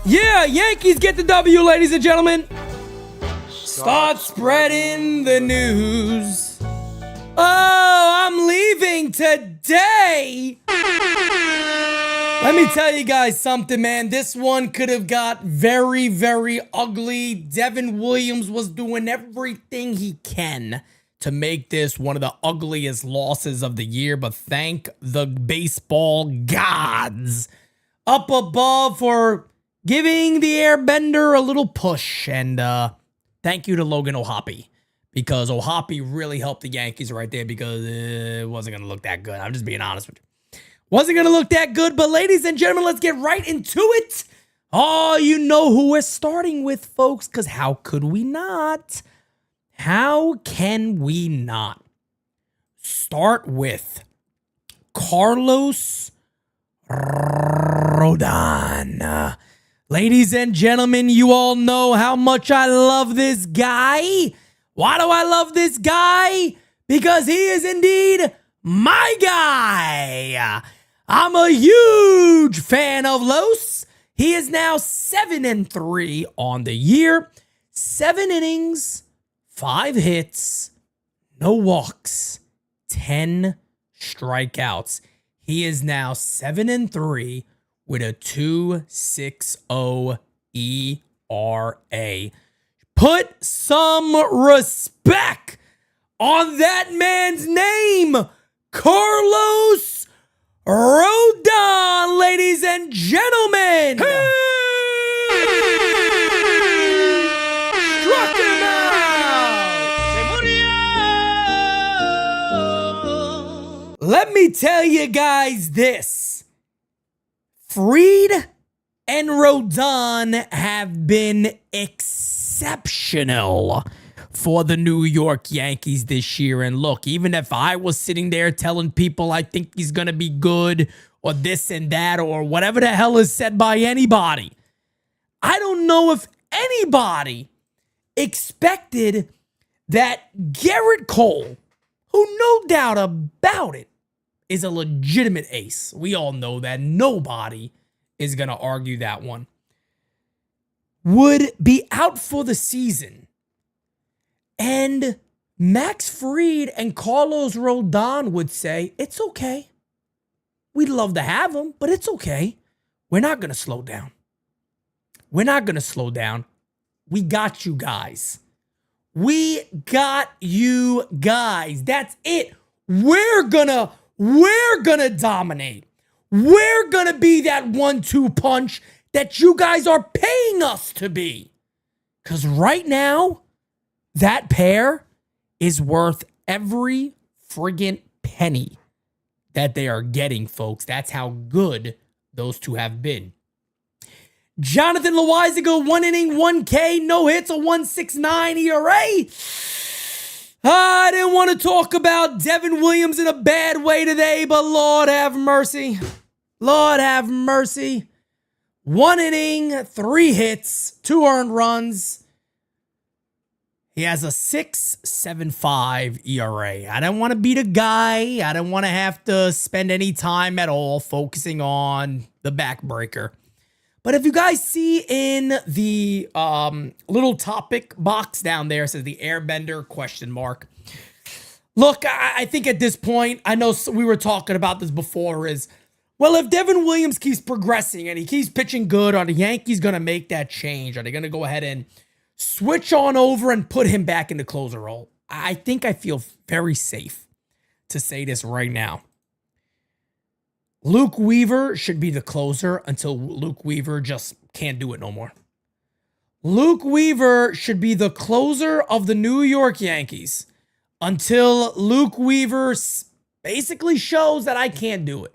Yeah, Yankees get the W, ladies and gentlemen. Start spreading the news. Oh, I'm leaving today. Let me tell you guys something, man. This one could have got very, very ugly. Devin Williams was doing everything he can to make this one of the ugliest losses of the year, but thank the baseball gods up above for giving the airbender a little push. And thank you to Logan O'Hoppe, because O'Hoppe really helped the Yankees right there, because it wasn't going to look that good. I'm just being honest with you. Wasn't going to look that good, but ladies and gentlemen, let's get right into it. Oh, you know who we're starting with, folks, because how could we not? How can we not start with Carlos Rodon? Ladies and gentlemen, you all know how much I love this guy. Why do I love this guy? Because he is indeed my guy. I'm a huge fan of Los. He is now 7-3 on the year. 7 innings, 5 hits, no walks, 10 strikeouts. He is now 7-3 with a 2.60 ERA. Put some respect on that man's name, Carlos Rodon, ladies and gentlemen. Hey! Struck him out. Let me tell you guys this. Fried and Rodon have been exceptional for the New York Yankees this year. And look, even if I was sitting there telling people I think he's going to be good or this and that or whatever the hell is said by anybody, I don't know if anybody expected that Garrett Cole, who no doubt about it is a legitimate ace. We all know that. Nobody is going to argue that one. Would be out for the season. And Max Fried and Carlos Rodon would say, it's okay. We'd love to have him, but it's okay. We're not going to slow down. We're not going to slow down. We got you guys. We got you guys. That's it. We're gonna dominate. We're gonna be that 1-2 punch that you guys are paying us to be. Because right now, that pair is worth every friggin' penny that they are getting, folks. That's how good those two have been. Jonathan Loizaga, 1 inning, 1 K, no hits, a 1.69 ERA. I didn't want to talk about Devin Williams in a bad way today, but Lord have mercy. Lord have mercy. 1 inning, 3 hits, 2 earned runs. He has a 6.75 ERA. I don't want to be the guy. I don't want to have to spend any time at all focusing on the backbreaker. But if you guys see in the little topic box down there, it says the airbender ? Look, I think at this point, I know we were talking about this before, is, well, if Devin Williams keeps progressing and he keeps pitching good, are the Yankees going to make that change? Are they going to go ahead and switch on over and put him back in the closer role? I think I feel very safe to say this right now. Luke Weaver should be the closer until Luke Weaver just can't do it no more. Luke Weaver should be the closer of the New York Yankees until Luke Weaver basically shows that I can't do it.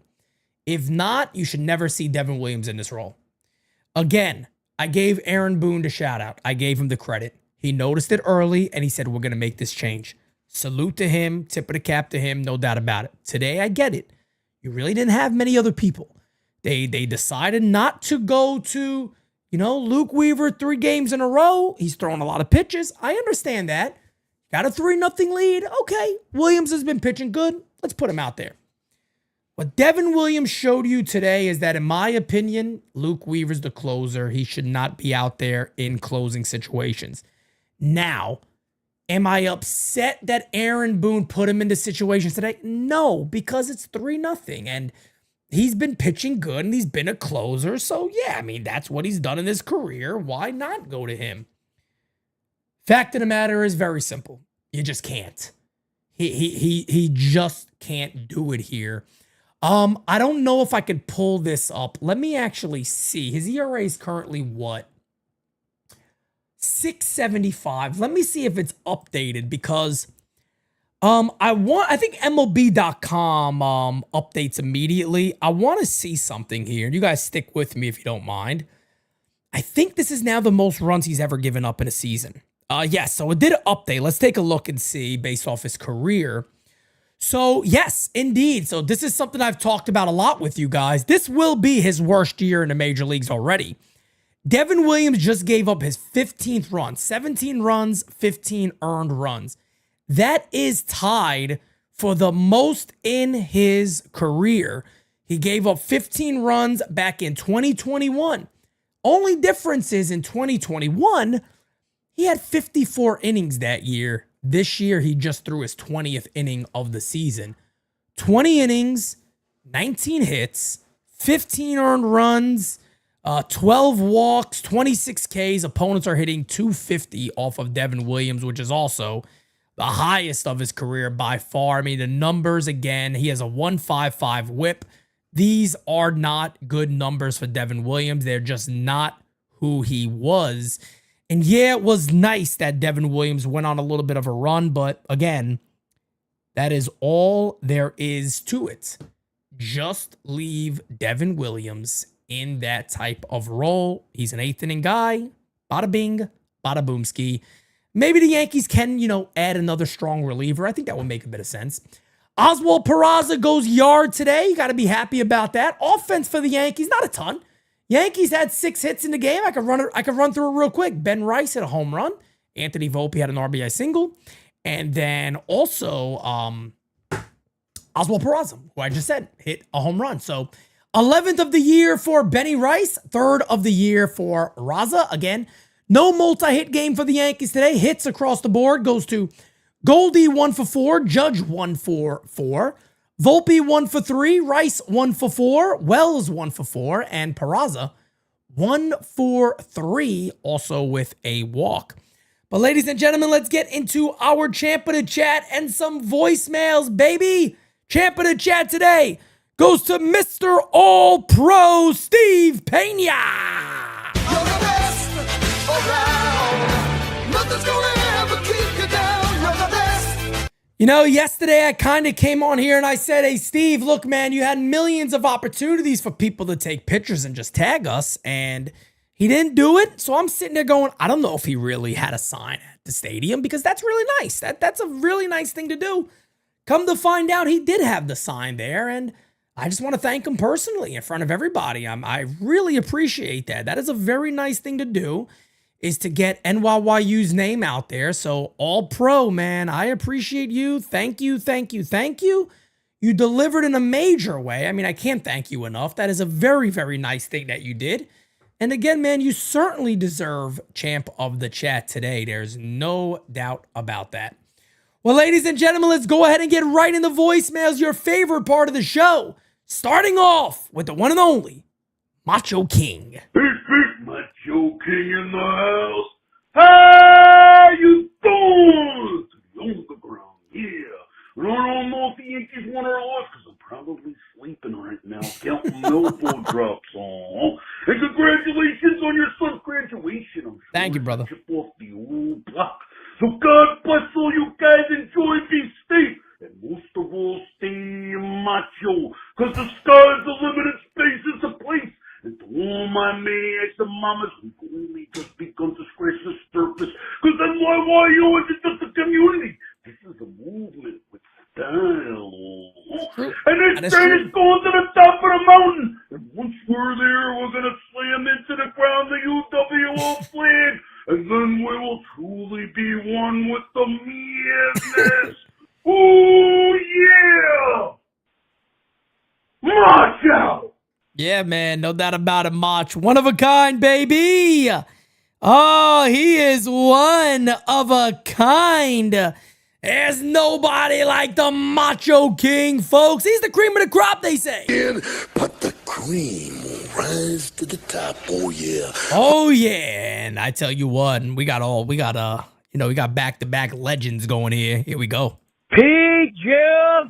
If not, you should never see Devin Williams in this role. Again, I gave Aaron Boone the shout out. I gave him the credit. He noticed it early and he said, we're going to make this change. Salute to him, tip of the cap to him, no doubt about it. Today, I get it. You really didn't have many other people. They decided not to go to, Luke Weaver 3 games in a row. He's throwing a lot of pitches. I understand that. Got a 3-0 lead. Okay, Williams has been pitching good. Let's put him out there. What Devin Williams showed you today is that, in my opinion, Luke Weaver's the closer. He should not be out there in closing situations. Now, am I upset that Aaron Boone put him into situations today? No, because it's 3-0. And he's been pitching good and he's been a closer. So, yeah, I mean, that's what he's done in his career. Why not go to him? Fact of the matter is very simple. You just can't. He just can't do it here. I don't know if I could pull this up. Let me actually see. His ERA is currently what? 6.75. Let me see if it's updated because I think MLB.com updates immediately. I want to see something here. You guys stick with me if you don't mind. I think this is now the most runs he's ever given up in a season. Yes, so it did update. Let's take a look and see based off his career. So, yes, indeed. So this is something I've talked about a lot with you guys. This will be his worst year in the major leagues already. Devin Williams just gave up his 15th run. 17 runs, 15 earned runs. That is tied for the most in his career. He gave up 15 runs back in 2021. Only difference is in 2021, he had 54 innings that year. This year, he just threw his 20th inning of the season. 20 innings, 19 hits, 15 earned runs, 12 walks, 26 Ks. Opponents are hitting 250 off of Devin Williams, which is also the highest of his career by far. I mean, the numbers, again, he has a 1.55 whip. These are not good numbers for Devin Williams. They're just not who he was. And yeah, it was nice that Devin Williams went on a little bit of a run, but again, that is all there is to it. Just leave Devin Williams in that type of role. He's an 8th inning guy. Bada bing, bada boomski. Maybe the Yankees can, add another strong reliever. I think that would make a bit of sense. Oswald Peraza goes yard today. You got to be happy about that. Offense for the Yankees, not a ton. Yankees had 6 hits in the game. I could run through it real quick. Ben Rice hit a home run. Anthony Volpe had an RBI single. And then also Oswald Peraza, who I just said, hit a home run. So 11th of the year for Benny Rice. 3rd of the year for Raza. Again, no multi-hit game for the Yankees today. Hits across the board goes to Goldie 1 for 4. Judge 1 for 4. Volpe 1 for 3, Rice 1 for 4, Wells 1 for 4, and Peraza 1 for 3, also with a walk. But ladies and gentlemen, let's get into our Champ of the Chat and some voicemails, baby. Champ of the Chat today goes to Mr. All-Pro Steve Pena. You're the best around. Nothing's gonna ever keep you down. You're the best. Yesterday I kind of came on here and I said, hey, Steve, look, man, you had millions of opportunities for people to take pictures and just tag us, and he didn't do it. So I'm sitting there going, I don't know if he really had a sign at the stadium because that's really nice. That's a really nice thing to do. Come to find out, he did have the sign there, and I just want to thank him personally in front of everybody. I really appreciate that. That is a very nice thing to do, is to get NYU's name out there. So all pro, man, I appreciate you. Thank you, thank you, thank you. You delivered in a major way. I mean, I can't thank you enough. That is a very, very nice thing that you did. And again, man, you certainly deserve Champ of the Chat today. There's no doubt about that. Well, ladies and gentlemen, let's go ahead and get right into voicemails, your favorite part of the show. Starting off with the one and only Macho King. Macho King in the house. How you doing? To the Underground, yeah. And I don't know if the Yankees won or lost because I'm probably sleeping right now, counting elbow drops on. And congratulations on your son's graduation. I'm sure Thank you, brother. Chip off the old block. So God bless all you guys. Enjoy, be safe, and most of all, stay macho. Because the sky's the limit and space is the place. And to all my maniacs and mamas who've only just begun to scratch the surface, because NYU isn't just a community. This is a movement with style. And this train is going to the top of the mountain. And once we're there, we're going to slam into the ground the UWO flag. And then we will truly be one with the madness. Ooh, yeah! Yeah, man, no doubt about it, Mach. One of a kind, baby. Oh, he is one of a kind. There's nobody like the Macho King, folks. He's the cream of the crop, they say. But the cream will rise to the top. Oh, yeah. Oh yeah, and I tell you what, we got back-to-back legends going here. Here we go. Pete, Jill,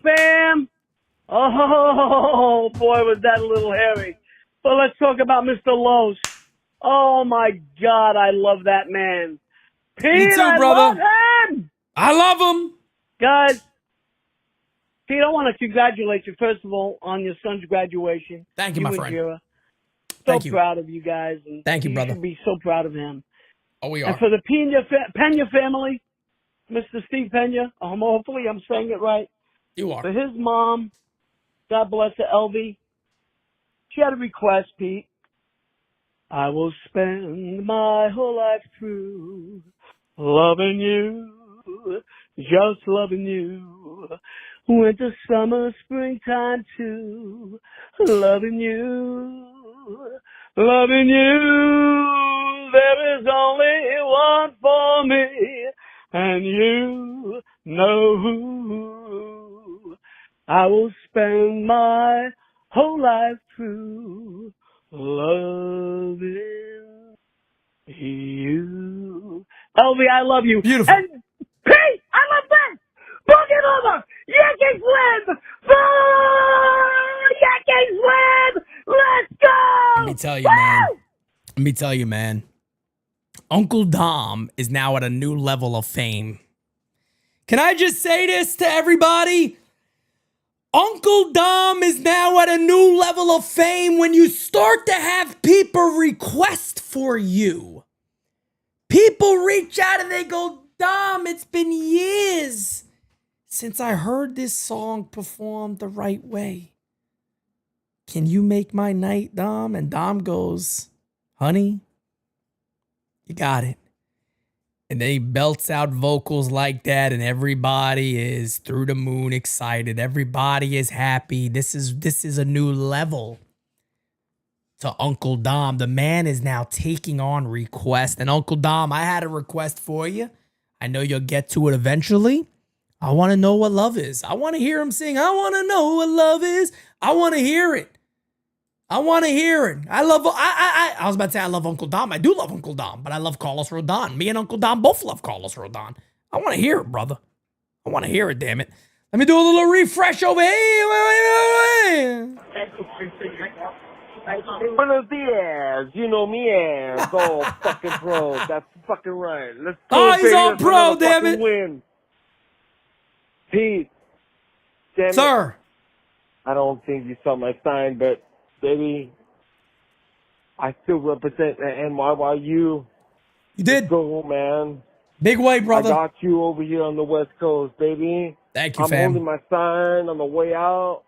fam. Oh, boy, was that a little hairy. But let's talk about Mr. Los. Oh, my God, I love that man. Pete, Me too, I brother. love him. I love him. Guys, Pete, I want to congratulate you, first of all, on your son's graduation. Thank you, my and friend. Jira. So Thank you. proud of you guys. And Thank you, brother. You should be so proud of him. Oh, we And are. for the Pena family, Mr. Steve Pena, hopefully I'm saying it right. You are. For his mom, God bless her, Elvie, she had a request, Pete. I will spend my whole life through loving you, just loving you. Winter, summer, springtime too. Loving you, loving you. There is only one for me, and you know who. I will spend my whole life through loving you. Elvie, I love you. Beautiful. And Pete, I love that. Boogie over. Yankees win. Yankees win. Let's go. Let me tell you, man. Uncle Dom is now at a new level of fame. Can I just say this to everybody? Uncle Dom is now at a new level of fame when you start to have people request for you. People reach out and they go, Dom, it's been years since I heard this song performed the right way. Can you make my night, Dom? And Dom goes, honey, you got it. And then he belts out vocals like that, and everybody is through the moon excited. Everybody is happy. This is a new level to Uncle Dom. The man is now taking on requests. And Uncle Dom, I had a request for you. I know you'll get to it eventually. I want to know what love is. I want to hear him sing. I want to know what love is. I want to hear it. I want to hear it. I was about to say I love Uncle Dom. I do love Uncle Dom, but I love Carlos Rodon. Me and Uncle Dom both love Carlos Rodon. I want to hear it, brother. I want to hear it, damn it. Let me do a little refresh over here. Wait. Buenos dias, you know me as all fucking pro. That's fucking right. Let's go. Oh, he's baby. all Let's pro, another damn fucking it. Win. Pete, damn it. Sir. I don't think you saw my sign, but baby, I still represent the NYU. You did. Go, man. Big way, I brother. got you over here on the West Coast, baby. Thank you, I'm fam. holding my sign on the way out.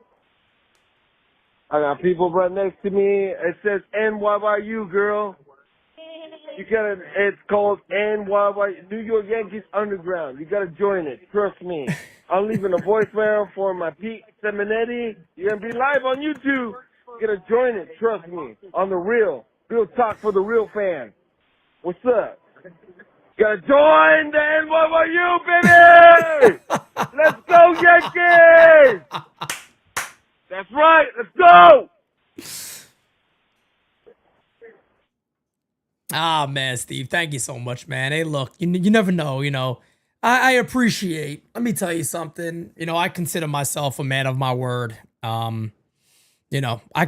I got people right next to me. It says NYU, girl. You gotta, it's called NYU, New York Yankees Underground. You gotta join it. Trust me. I'm leaving a voicemail for my Pete Seminetti. You're gonna be live on YouTube. You gotta join it. Trust me. On the real talk for the real fan. What's up? Gotta join the NYU, baby! Let's go, Yankees! That's right. Let's go! Ah, man, Steve, thank you so much, man. Hey, look, you never know, I appreciate, let me tell you something, I consider myself a man of my word. I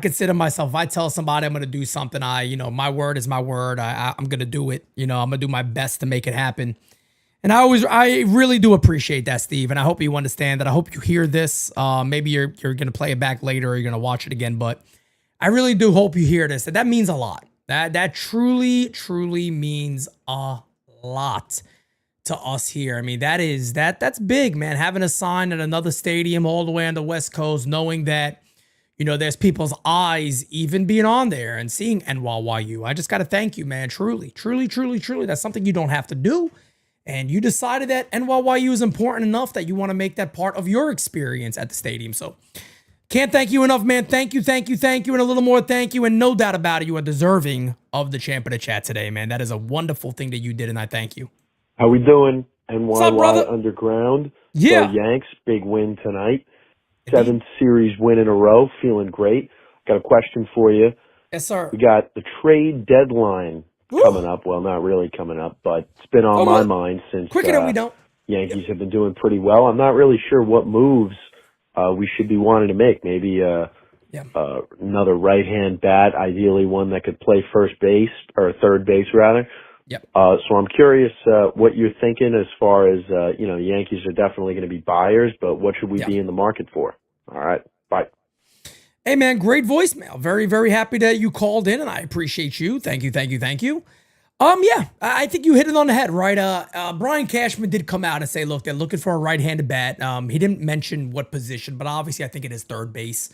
consider myself, if I tell somebody I'm going to do something, my word is my word. I'm going to do it. I'm going to do my best to make it happen. And I really do appreciate that, Steve. And I hope you understand that. I hope you hear this. Maybe you're going to play it back later or you're going to watch it again, but I really do hope you hear this. That means a lot. That truly, truly means a lot to us here. I mean, that's big, man. Having a sign at another stadium all the way on the West Coast, knowing that, there's people's eyes even being on there and seeing NYU. I just got to thank you, man. Truly, truly, truly, truly. That's something you don't have to do. And you decided that NYU is important enough that you want to make that part of your experience at the stadium. So Can't thank you enough, man. Thank you, and a little more thank you. And no doubt about it, you are deserving of the champ of the chat today, man. That is a wonderful thing that you did, and I thank you. How we doing? What's up, brother? NYU Underground. Yeah. Go Yanks, big win tonight. 7th series win in a row. Feeling great. Got a question for you. Yes, sir. We got the trade deadline coming up. Well, not really coming up, but it's been on my mind since quicker than we don't. Yankees have been doing pretty well. I'm not really sure what moves we should be wanting to make. Maybe another right-hand bat, ideally one that could play first base or third base rather. Yep. So I'm curious what you're thinking as far as the Yankees are definitely going to be buyers, but what should we be in the market for? All right, bye. Hey, man, great voicemail. Very, very happy that you called in, and I appreciate you. Thank you. Yeah, I think you hit it on the head, right? Brian Cashman did come out and say, look, they're looking for a right-handed bat. He didn't mention what position, but obviously I think it is third base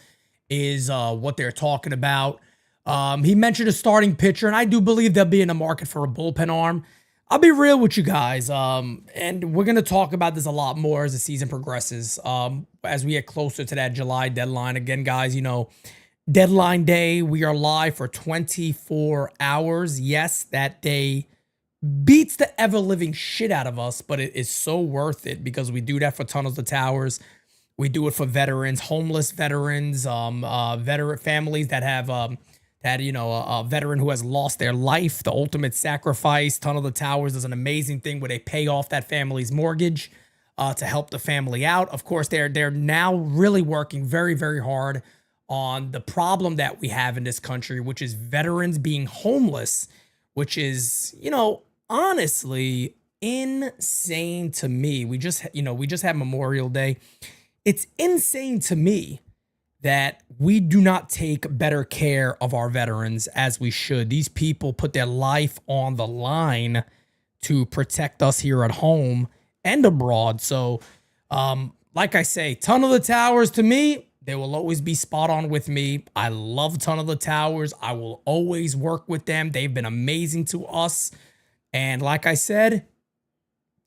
is what they're talking about. He mentioned a starting pitcher, and I do believe they'll be in the market for a bullpen arm. I'll be real with you guys, and we're going to talk about this a lot more as the season progresses, as we get closer to that July deadline. Again, guys, deadline day, we are live for 24 hours. Yes, that day beats the ever-living shit out of us, but it is so worth it because we do that for Tunnels to Towers. We do it for veterans, homeless veterans, veteran families that have a veteran who has lost their life, the ultimate sacrifice. Tunnel to Towers is an amazing thing where they pay off that family's mortgage to help the family out. Of course, they're now really working very, very hard on the problem that we have in this country, which is veterans being homeless, which is, honestly insane to me. We just had Memorial Day. It's insane to me that we do not take better care of our veterans as we should. These people put their life on the line to protect us here at home and abroad. So, like I say, Tunnel to Towers, to me, they will always be spot on with me. I love Tunnel to Towers. I will always work with them. They've been amazing to us. And like I said,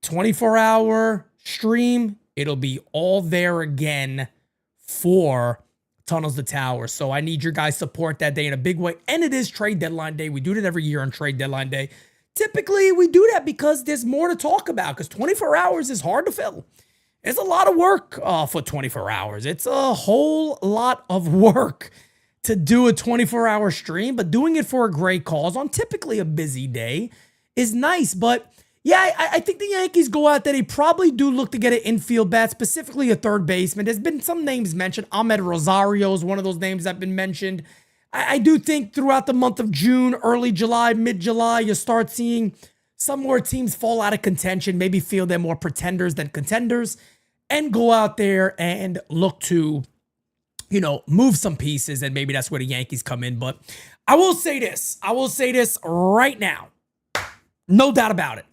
24-hour stream, it'll be all there again for Tunnels to Towers. So I need your guys' support that day in a big way. And it is trade deadline day. We do it every year on trade deadline day. Typically, we do that because there's more to talk about, because 24 hours is hard to fill. It's a lot of work for 24 hours. It's a whole lot of work to do a 24-hour stream, but doing it for a great cause on typically a busy day is nice. But yeah, I think the Yankees go out there. They probably do look to get an infield bat, specifically a third baseman. There's been some names mentioned. Ahmed Rosario is one of those names that have been mentioned. I do think throughout the month of June, early July, mid-July, you start seeing some more teams fall out of contention, maybe feel they're more pretenders than contenders, and go out there and look to, move some pieces, and maybe that's where the Yankees come in. But I will say this right now. No doubt about it.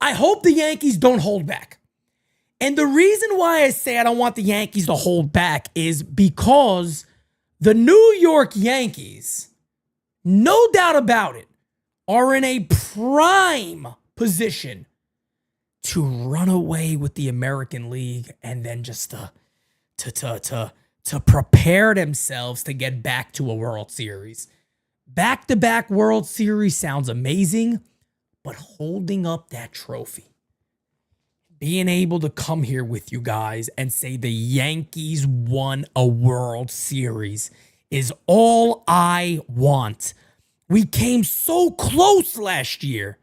I hope the Yankees don't hold back. And the reason why I say I don't want the Yankees to hold back is because the New York Yankees, no doubt about it, are in a prime position to run away with the American League and then just to prepare themselves to get back to a World Series. Back-to-back World Series sounds amazing, but holding up that trophy, being able to come here with you guys and say the Yankees won a World Series is all I want. We came so close last year,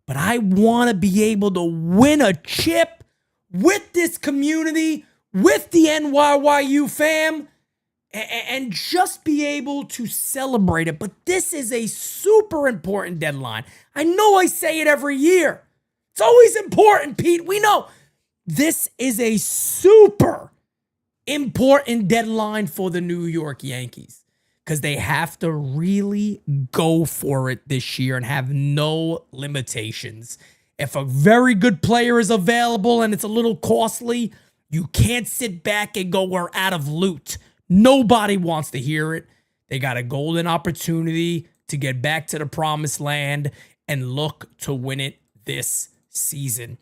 but I want to be able to win a chip with this community, with the NYU fam, and just be able to celebrate it. But this is a super important deadline. I know I say it every year. It's always important, Pete. We know. This is a super important deadline for the New York Yankees because they have to really go for it this year and have no limitations. If a very good player is available and it's a little costly, you can't sit back and go, we're out of loot. Nobody wants to hear it. They got a golden opportunity to get back to the promised land and look to win it this season.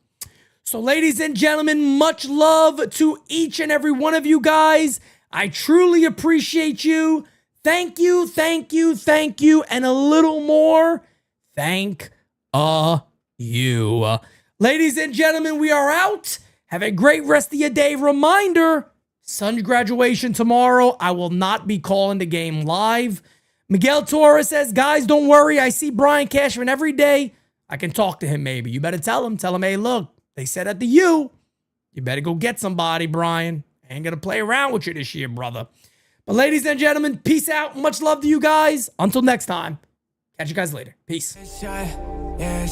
So, ladies and gentlemen, much love to each and every one of you guys. I truly appreciate you. Thank you, thank you, thank you, and a little more. Thank you. Ladies and gentlemen, we are out. Have a great rest of your day. Reminder, son's graduation tomorrow. I will not be calling the game live. Miguel Torres says, guys, don't worry. I see Brian Cashman every day. I can talk to him maybe. You better tell him. Tell him, hey, look, they said at the U. You better go get somebody, Brian. I ain't going to play around with you this year, brother. But ladies and gentlemen, peace out. Much love to you guys. Until next time. Catch you guys later. Peace. Yeah,